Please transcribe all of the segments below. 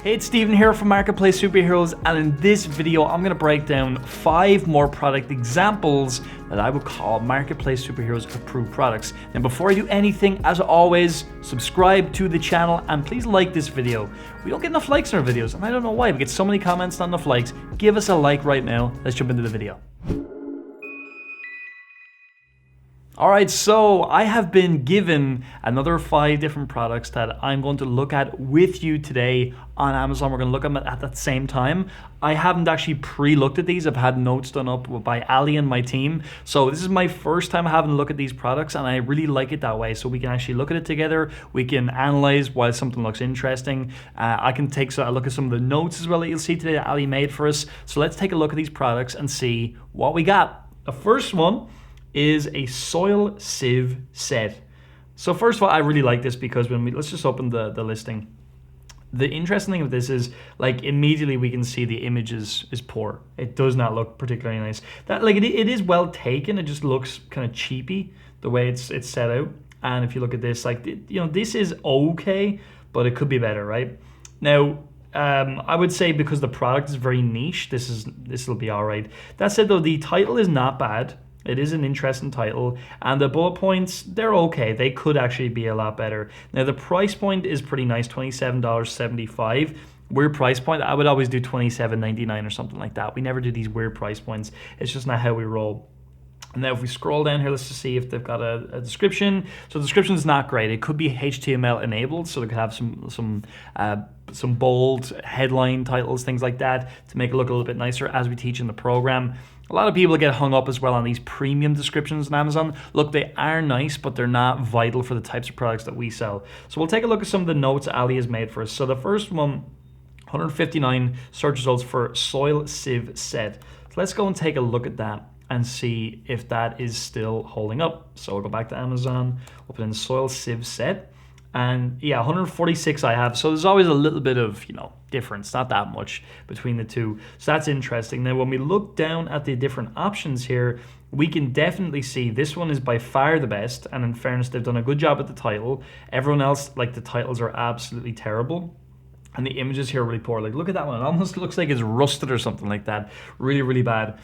Hey, it's Steven here from Marketplace Superheroes, and in this video I'm going to break down 5 more product examples that I would call Marketplace Superheroes approved products. And before I do anything, as always, subscribe to the channel and please like this video. We don't get enough likes in our videos, and I don't know why. We get so many comments, not enough likes. Give us a like right now. Let's jump into the video. Alright, so I have been given another 5 different products that I'm going to look at with you today on Amazon. We're going to look at them at the same time. I haven't actually pre-looked at these. I've had notes done up by Ali and my team. So this is my first time having a look at these products, and I really like it that way. So we can actually look at it together. We can analyze why something looks interesting. I can take a look at some of the notes as well that you'll see today that Ali made for us. So let's take a look at these products and see what we got. The first one is a soil sieve set. So first of all, I really like this because let's just open the listing. The interesting thing with this is, like, immediately we can see the image is poor. It does not look particularly nice. That, like, it is well taken. It just looks kind of cheapy the way it's set out. And if you look at this, like, you know, this is okay, but it could be better, right? Now, I would say because the product is very niche, this will be all right. That said, though, the title is not bad. It is an interesting title, and the bullet points, they're okay. They could actually be a lot better. Now, the price point is pretty nice, $27.75. Weird price point, I would always do $27.99 or something like that. We never do these weird price points. It's just not how we roll. And now if we scroll down here, let's just see if they've got a description. So the description is not great. It could be HTML enabled, so they could have some bold headline titles, things like that, to make it look a little bit nicer as we teach in the program. A lot of people get hung up as well on these premium descriptions on Amazon. Look, they are nice, but they're not vital for the types of products that we sell. So we'll take a look at some of the notes Ali has made for us. So the first one, 159 search results for soil sieve set. So let's go and take a look at that and see if that is still holding up. So we'll go back to Amazon, we'll put in soil sieve set. And yeah, 146 I have. So there's always a little bit of, difference, not that much between the two. So that's interesting. Now, when we look down at the different options here, we can definitely see this one is by far the best. And in fairness, they've done a good job at the title. Everyone else, like, the titles are absolutely terrible. And the images here are really poor. Like, look at that one. It almost looks like it's rusted or something like that. Really, really bad.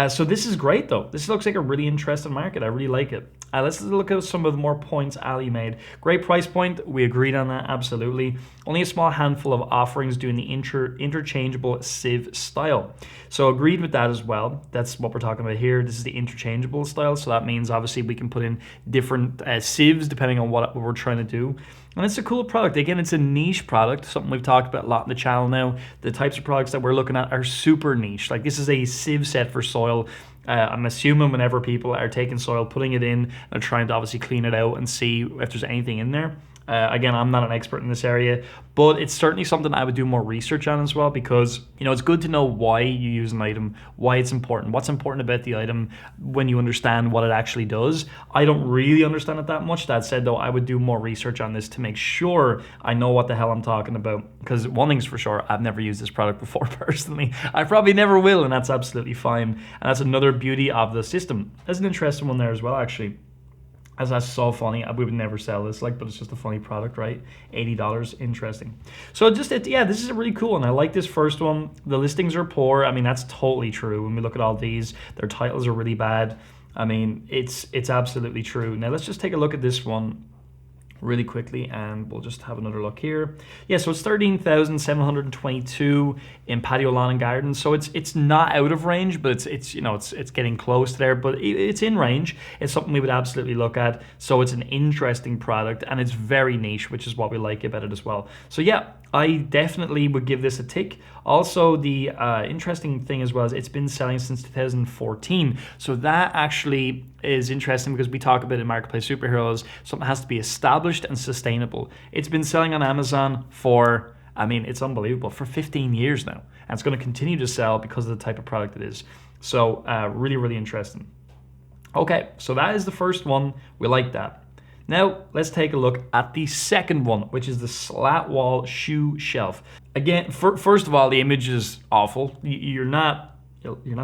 So this is great, though. This looks like a really interesting market. I really like it. Let's look at some of the more points Ali made. Great price point. We agreed on that, absolutely. Only a small handful of offerings doing the interchangeable sieve style. So agreed with that as well. That's what we're talking about here. This is the interchangeable style. So that means, obviously, we can put in different sieves depending on what we're trying to do. And it's a cool product. Again, it's a niche product, something we've talked about a lot on the channel now. The types of products that we're looking at are super niche. Like, this is a sieve set for soil. I'm assuming whenever people are taking soil, putting it in, and trying to obviously clean it out and see if there's anything in there. Again, I'm not an expert in this area, but it's certainly something I would do more research on as well, because it's good to know why you use an item, why it's important, what's important about the item when you understand what it actually does. I don't really understand it that much. That said, though, I would do more research on this to make sure I know what the hell I'm talking about, because one thing's for sure, I've never used this product before personally. I probably never will, and that's absolutely fine. And that's another beauty of the system. There's an interesting one there as well, actually. As that's so funny, we would never sell this, but it's just a funny product, right? $80, interesting. So this is really cool, and I like this first one. The listings are poor. I mean, that's totally true. When we look at all these, their titles are really bad. I mean, it's absolutely true. Now let's just take a look at this one really quickly, and we'll just have another look here. Yeah, so it's 13,722 in patio, lawn, and garden. So it's not out of range, but it's getting close there. But it's in range. It's something we would absolutely look at. So it's an interesting product, and it's very niche, which is what we like about it as well. So yeah, I definitely would give this a tick. Also, the interesting thing as well is it's been selling since 2014. So that actually is interesting, because we talk about in Marketplace Superheroes, something has to be established and sustainable. It's been selling on Amazon for, it's unbelievable, for 15 years now. And it's going to continue to sell because of the type of product it is. So really, really interesting. Okay, so that is the first one. We like that. Now, let's take a look at the second one, which is the Slat wall shoe shelf. Again, first of all, the image is awful. You're not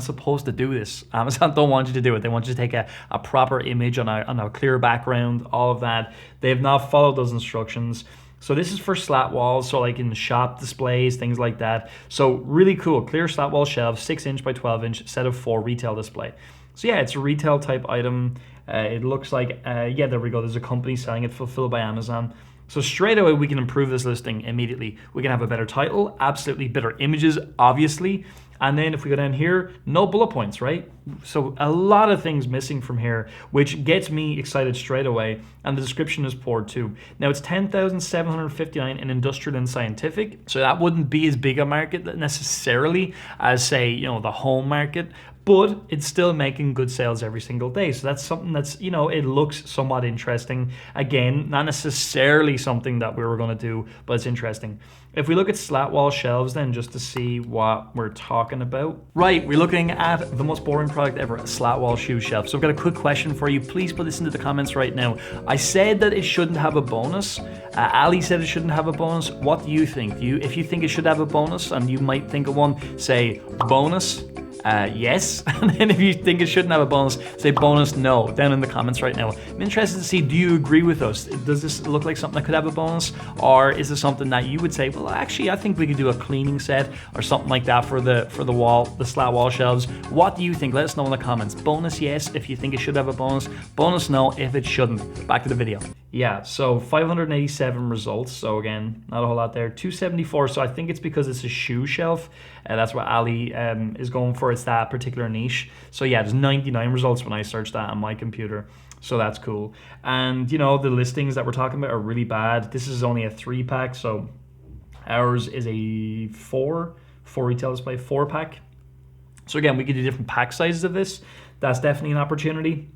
supposed to do this. Amazon don't want you to do it. They want you to take a proper image on a clear background, all of that. They have not followed those instructions. So this is for slat walls, so like in shop displays, things like that. So really cool, clear slat wall shelves, 6" by 12" set of 4 retail display. So yeah, it's a retail type item. It looks like, yeah, there we go. There's a company selling it, fulfilled by Amazon. So straight away, we can improve this listing immediately. We can have a better title, absolutely better images, obviously. And then if we go down here, no bullet points, right? So a lot of things missing from here, which gets me excited straight away. And the description is poor too. Now it's 10,759 in industrial and scientific. So that wouldn't be as big a market necessarily as, say, you know, the home market, but it's still making good sales every single day. So that's something that's, you know, it looks somewhat interesting. Again, not necessarily something that we were going to do, but it's interesting. If we look at slat wall shelves then, just to see what we're talking about. Right, we're looking at the most boring product ever, a slat wall shoe shelf. So I've got a quick question for you. Please put this into the comments right now. I said that it shouldn't have a bonus. Ali said it shouldn't have a bonus. What do you think? If you think it should have a bonus, and you might think of one, say bonus. Yes. And then if you think it shouldn't have a bonus, say bonus no down in the comments right now. I'm interested to see, do you agree with us? Does this look like something that could have a bonus? Or is it something that you would say, well, actually, I think we could do a cleaning set or something like that for the wall, the slat wall shelves? What do you think? Let us know in the comments. Bonus yes if you think it should have a bonus. Bonus no if it shouldn't. Back to the video. Yeah, so 587 results. So again, not a whole lot there. 274. So I think it's because it's a shoe shelf. That's what Ali is going for. It's that particular niche. So yeah, there's 99 results when I searched that on my computer. So that's cool. And you know, the listings that we're talking about are really bad. This is only a 3-pack. So ours is a 4 retail display 4-pack. So again, we could do different pack sizes of this. That's definitely an opportunity.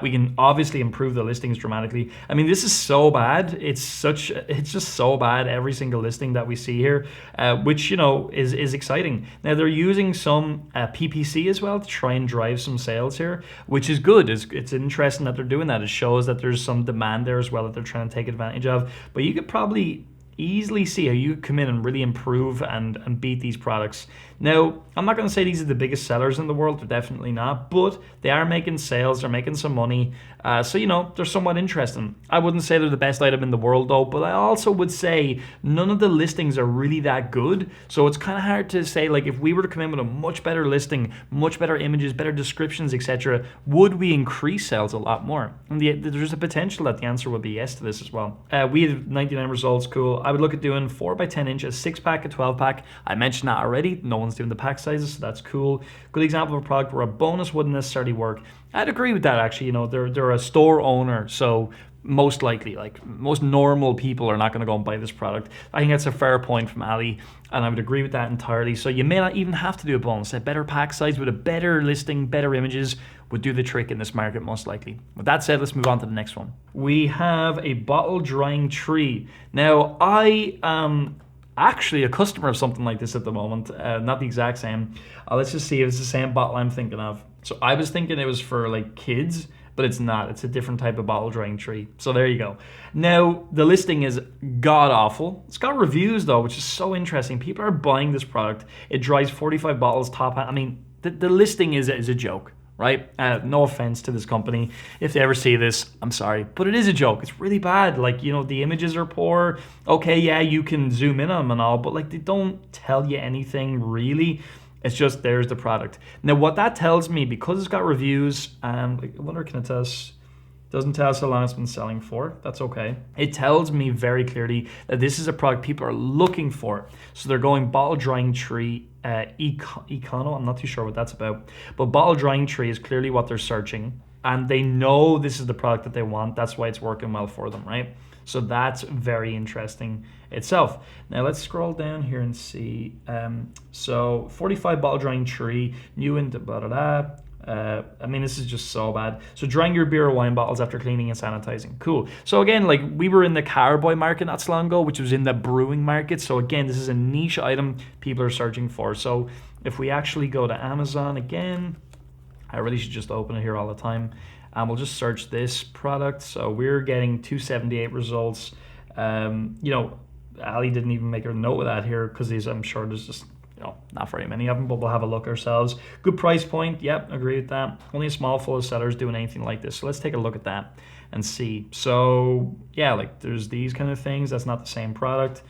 We can obviously improve the listings dramatically. I mean, this is so bad. It's just so bad, every single listing that we see here, which, you know, is exciting. Now, they're using some PPC as well to try and drive some sales here, which is good. It's interesting that they're doing that. It shows that there's some demand there as well that they're trying to take advantage of. But you could probably easily see how you come in and really improve and beat these products. Now, I'm not going to say these are the biggest sellers in the world. They're definitely not, but they are making sales. They're making some money. So, you know, they're somewhat interesting. I wouldn't say they're the best item in the world, though, but I also would say none of the listings are really that good. So it's kind of hard to say, like, if we were to come in with a much better listing, much better images, better descriptions, etc., would we increase sales a lot more? And there's a potential that the answer would be yes to this as well. We have 99 results. Cool. I would look at doing 4 by 10 inches, 6-pack, a 12-pack. I mentioned that already. No one's doing the pack sizes, so that's cool. Good example of a product where a bonus wouldn't necessarily work. I'd agree with that, actually. You know, they're a store owner, so most likely, like, most normal people are not going to go and buy this product. I think that's a fair point from Ali, and I would agree with that entirely. So you may not even have to do a bonus. A better pack size with a better listing, better images would do the trick in this market, most likely. With that said, let's move on to the next one. We have a bottle drying tree. Now, I am actually a customer of something like this at the moment, not the exact same. Let's just see if it's the same bottle I'm thinking of. So I was thinking it was for like kids, but it's not. It's a different type of bottle drying tree. So there you go. Now, the listing is god-awful. It's got reviews, though, which is so interesting. People are buying this product. It dries 45 bottles top. I mean, the listing is a joke, right? No offense to this company. If they ever see this, I'm sorry. But it is a joke. It's really bad. Like, you know, the images are poor. Okay, yeah, you can zoom in on them and all, but, like, they don't tell you anything, really. It's just, there's the product. Now, what that tells me, because it's got reviews, and I wonder, can it tell us? Doesn't tell us how long it's been selling for. That's okay. It tells me very clearly that this is a product people are looking for. So they're going bottle drying tree, econo. I'm not too sure what that's about. But bottle drying tree is clearly what they're searching. And they know this is the product that they want. That's why it's working well for them, right? So that's very interesting itself. Now let's scroll down here and see. So 45 bottle drying tree, new into blah, blah, blah. I mean, this is just so bad. So drying your beer or wine bottles after cleaning and sanitizing. Cool. So again, like, we were in the carboy market not so long ago, which was in the brewing market. So again, this is a niche item people are searching for. So if we actually go to Amazon again, I really should just open it here all the time. And we'll just search this product. So we're getting 278 results. You know, Ali didn't even make a note of that here because I'm sure there's just, you know, not very many of them, but we'll have a look ourselves. Good price point. Yep, agree with that. Only a small full of sellers doing anything like this. So let's take a look at that. and see. So yeah, like there's these kind of things. That's not the same product.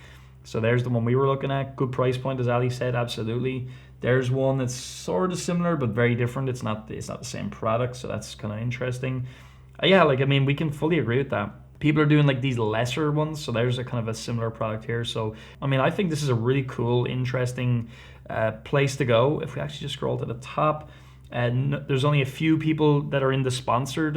So there's the one we were looking at. Good price point, as Ali said, absolutely. There's one that's sort of similar but very different. It's not the same product, so that's kind of interesting. Yeah, like I mean, we can fully agree with that. People are doing like these lesser ones, so there's a kind of a similar product here. So I mean, I think this is a really cool, interesting place to go. If we actually just scroll to the top, there's only a few people that are in the sponsored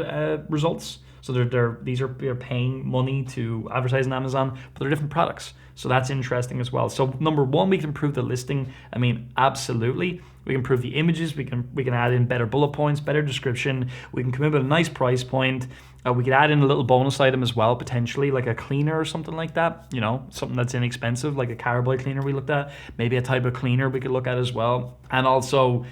results. So they're paying money to advertise on Amazon, but they're different products. So that's interesting as well. So number one, we can improve the listing. I mean, absolutely. We can improve the images. We can add in better bullet points, better description. We can come in with a nice price point. We could add in a little bonus item as well, potentially, like a cleaner or something like that. You know, something that's inexpensive, like a carboy cleaner we looked at. Maybe a type of cleaner we could look at as well. And also,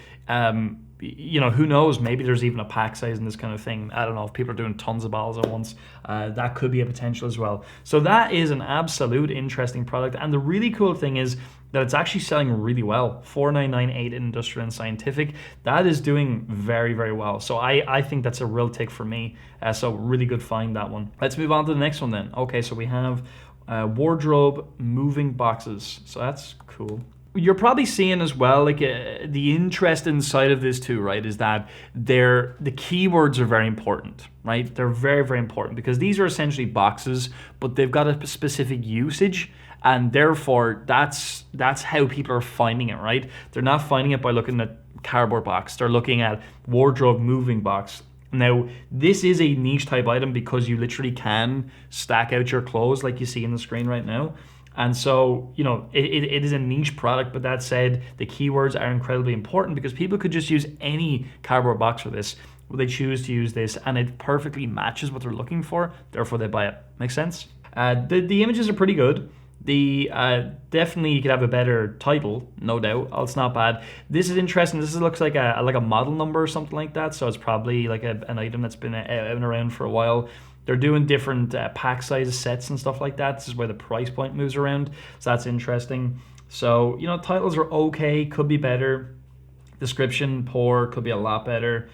you know, who knows? Maybe there's even a pack size in this kind of thing. I don't know if people are doing tons of bottles at once. That could be a potential as well. So that is an absolute interesting product. And the really cool thing is that it's actually selling really well. 4998 in Industrial and Scientific. That is doing very, very well. So I think that's a real tick for me. So really good find, that one. Let's move on to the next one then. Okay, so we have wardrobe moving boxes. So that's cool. You're probably seeing as well, like the interest inside of this too, right, is that the keywords are very important, right? They're very, very important because these are essentially boxes, but they've got a specific usage, and therefore that's how people are finding it, right? They're not finding it by looking at cardboard box. They're looking at wardrobe moving box. Now, this is a niche type item because you literally can stack out your clothes like you see in the screen right now. And so, you know, it is a niche product, but that said, the keywords are incredibly important because people could just use any cardboard box for this. Well, they choose to use this and it perfectly matches what they're looking for, therefore they buy it. Makes sense? The images are pretty good. Definitely you could have a better title, no doubt. It's not bad. This is interesting. This looks like a model number or something like that, so it's probably like an item that's been out and around for a while. They're doing different pack sizes, sets and stuff like that. This is where the price point moves around. So that's interesting. So, you know, titles are okay, could be better. Description, poor, could be a lot better.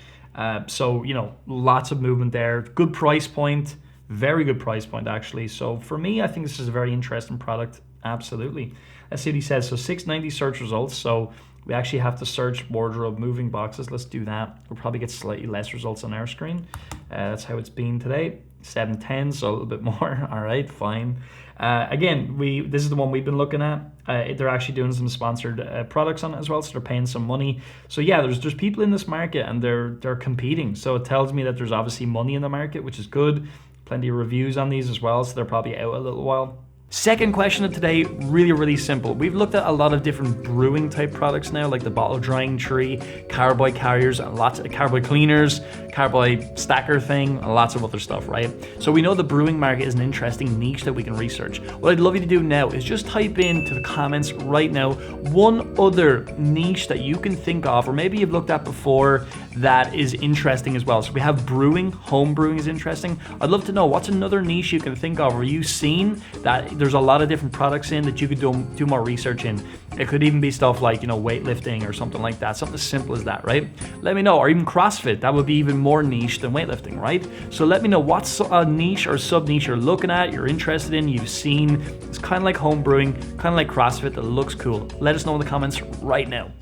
So, you know, lots of movement there. Good price point, very good price point actually. So for me, I think this is a very interesting product, absolutely. Let's see what he says. So 690 search results. So we actually have to search wardrobe moving boxes. Let's do that. We'll probably get slightly less results on our screen. That's how it's been today. 710, so a little bit more. All right, fine. Again, this is the one we've been looking at. They're actually doing some sponsored products on it as well, so they're paying some money. So yeah, there's people in this market and they're competing. So it tells me that there's obviously money in the market, which is good. Plenty of reviews on these as well, so they're probably out a little while. Second question of today, really, really simple. We've looked at a lot of different brewing type products now, like the bottle drying tree, carboy carriers, and lots of carboy cleaners, carboy stacker thing, and lots of other stuff, right? So we know the brewing market is an interesting niche that we can research. What I'd love you to do now is just type into the comments right now one other niche that you can think of, or maybe you've looked at before that is interesting as well. So we have brewing, home brewing is interesting. I'd love to know what's another niche you can think of, or you've seen that there's a lot of different products in that you could do more research in. It could even be stuff like, you know, weightlifting or something like that, something as simple as that, right? Let me know. Or even CrossFit, that would be even more niche than weightlifting, right? So let me know what's a niche or sub niche you're looking at, you're interested in, you've seen. It's kind of like home brewing, kind of like CrossFit that looks cool. Let us know in the comments right now.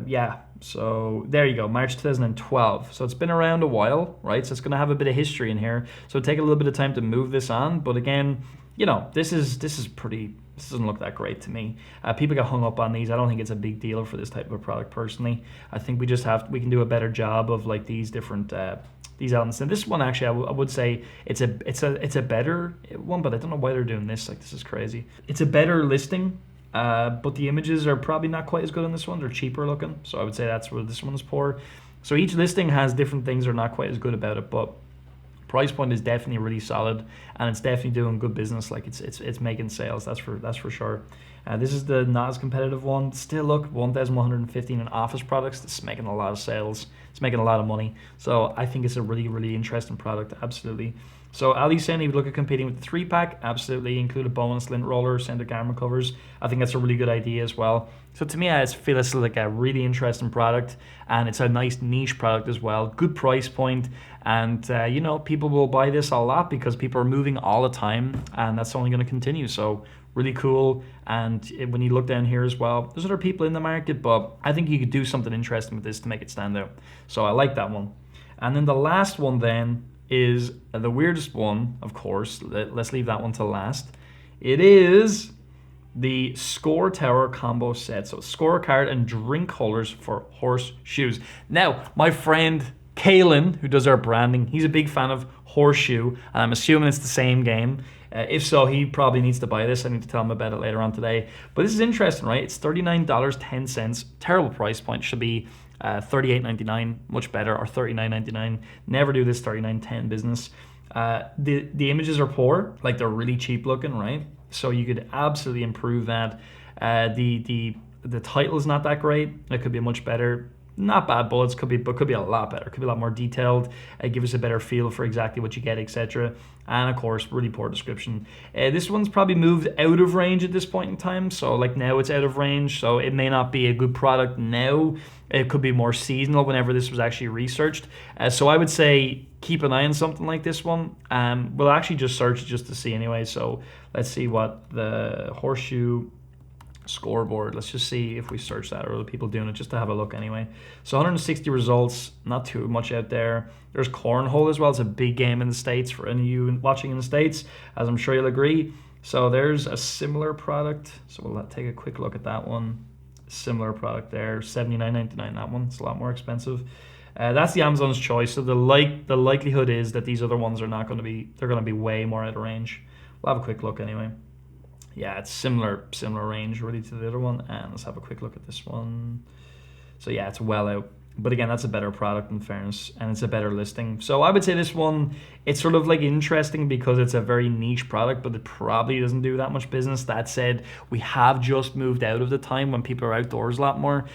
Yeah, so there you go, March 2012. So it's been around a while, right? So it's going to have a bit of history in here. So it'll take a little bit of time to move this on, but again, you know, this doesn't look that great to me. People get hung up on these. I don't think it's a big deal for this type of product personally. I think we can do a better job of like these different these elements. And this one actually, I would say it's a better one, but I don't know why they're doing this. Like, this is crazy. It's a better listing. But the images are probably not quite as good on this one. They're cheaper looking, so I would say that's where this one is poor. So each listing has different things that are not quite as good about it, but price point is definitely really solid, and it's definitely doing good business. Like it's making sales. That's for sure. This is the not as competitive one. Still, look, 1,115 in office products. It's making a lot of sales. It's making a lot of money. So I think it's a really, really interesting product. Absolutely. So Ali saying, if you look at competing with the 3-pack, absolutely include a bonus lint roller, center camera covers. I think that's a really good idea as well. So to me, I feel this is like a really interesting product, and it's a nice niche product as well. Good price point, and you know, people will buy this a lot because people are moving all the time, and that's only going to continue. So really cool. And when you look down here as well, there's other people in the market, but I think you could do something interesting with this to make it stand out. So I like that one. And then the last one then is the weirdest one, of course. Let's leave that one to last. It is the Score Tower combo set. So scorecard and drink holders for horseshoes. Now, my friend Kalen, who does our branding, he's a big fan of Horseshoe, and I'm assuming it's the same game. If so, he probably needs to buy this. I need to tell him about it later on today. But this is interesting, right? It's $39.10. Terrible price point. Should be $38.99, much better, or $39.99. Never do this $39.10 business. The images are poor, like they're really cheap looking, right? So you could absolutely improve that. The title is not that great. It could be much better. Not bad bullets, could be a lot better. Could be a lot more detailed. Give us a better feel for exactly what you get, etc. And of course, really poor description. This one's probably moved out of range at this point in time. So like now it's out of range. So it may not be a good product now. It could be more seasonal whenever this was actually researched. So I would say keep an eye on something like this one. We'll actually just search it just to see anyway. So let's see what the Horseshoe scoreboard. Let's just see if we search that or other people doing it, just to have a look anyway. So 160 results, not too much out there. There's cornhole as well. It's a big game in the States for any of you watching in the States, as I'm sure you'll agree. So there's a similar product. So we'll take a quick look at that one. Similar product there, $79.99. That one, it's a lot more expensive. That's the Amazon's choice. So the likelihood is that these other ones are not going to be. They're going to be way more out of range. We'll have a quick look anyway. Yeah, it's similar range really to the other one. And let's have a quick look at this one. So yeah, it's well out. But again, that's a better product in fairness, and it's a better listing. So I would say this one, it's sort of like interesting because it's a very niche product, but it probably doesn't do that much business. That said, we have just moved out of the time when people are outdoors a lot more,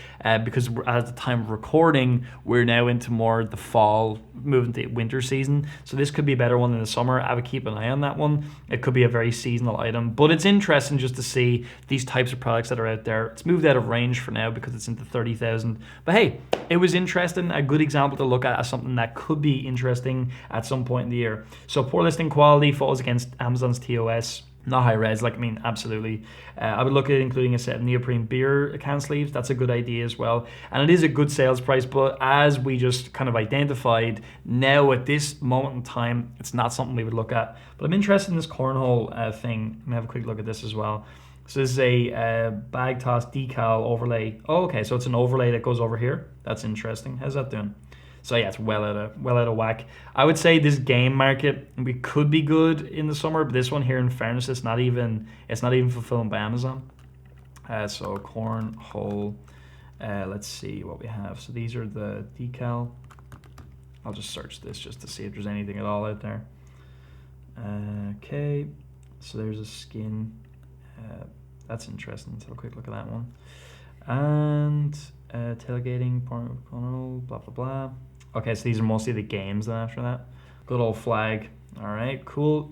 because at the time of recording, we're now into more the fall, moving to winter season. So this could be a better one in the summer. I would keep an eye on that one. It could be a very seasonal item, but it's interesting just to see these types of products that are out there. It's moved out of range for now because it's into 30,000. But hey, it was interesting, a good example to look at as something that could be interesting at some point in the year. So poor listing quality falls against Amazon's TOS. Not high res, like I mean, absolutely. I would look at including a set of neoprene beer can sleeves. That's a good idea as well. And it is a good sales price, but as we just kind of identified, now at this moment in time, it's not something we would look at. But I'm interested in this cornhole thing. Let me have a quick look at this as well. So this is a bag toss decal overlay. Oh, okay, so it's an overlay that goes over here. That's interesting. How's that doing? So yeah, it's well out of whack. I would say this game market, we could be good in the summer, but this one here, in fairness, it's not even fulfilled by Amazon. So cornhole. Let's see what we have. So these are the decal. I'll just search this just to see if there's anything at all out there. Okay, so there's a skin. That's interesting. Let's have a quick look at that one. And tailgating, blah blah blah. Okay, so these are mostly the games then after that. Good old flag. All right, cool.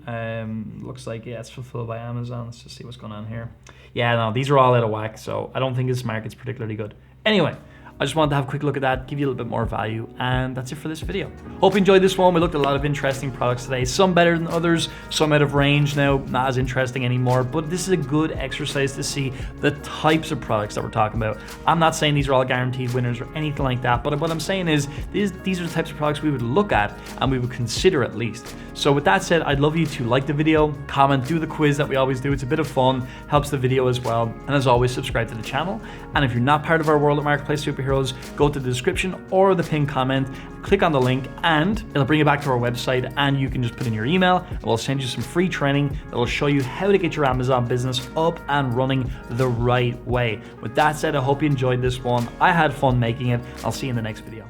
Looks like, yeah, it's fulfilled by Amazon. Let's just see what's going on here. Yeah, no, these are all out of whack, so I don't think this market's particularly good. Anyway, I just wanted to have a quick look at that, give you a little bit more value, and that's it for this video. Hope you enjoyed this one. We looked at a lot of interesting products today, some better than others, some out of range now, not as interesting anymore, but this is a good exercise to see the types of products that we're talking about. I'm not saying these are all guaranteed winners or anything like that, but what I'm saying is these are the types of products we would look at and we would consider at least. So with that said, I'd love you to like the video, comment, do the quiz that we always do. It's a bit of fun, helps the video as well, and as always, subscribe to the channel. And if you're not part of our World of Marketplace Superheroes, go to the description or the pinned comment, click on the link, and it'll bring you back to our website, and you can just put in your email and we'll send you some free training that will show you how to get your Amazon business up and running the right way. With that said, I hope you enjoyed this one. I had fun making it. I'll see you in the next video.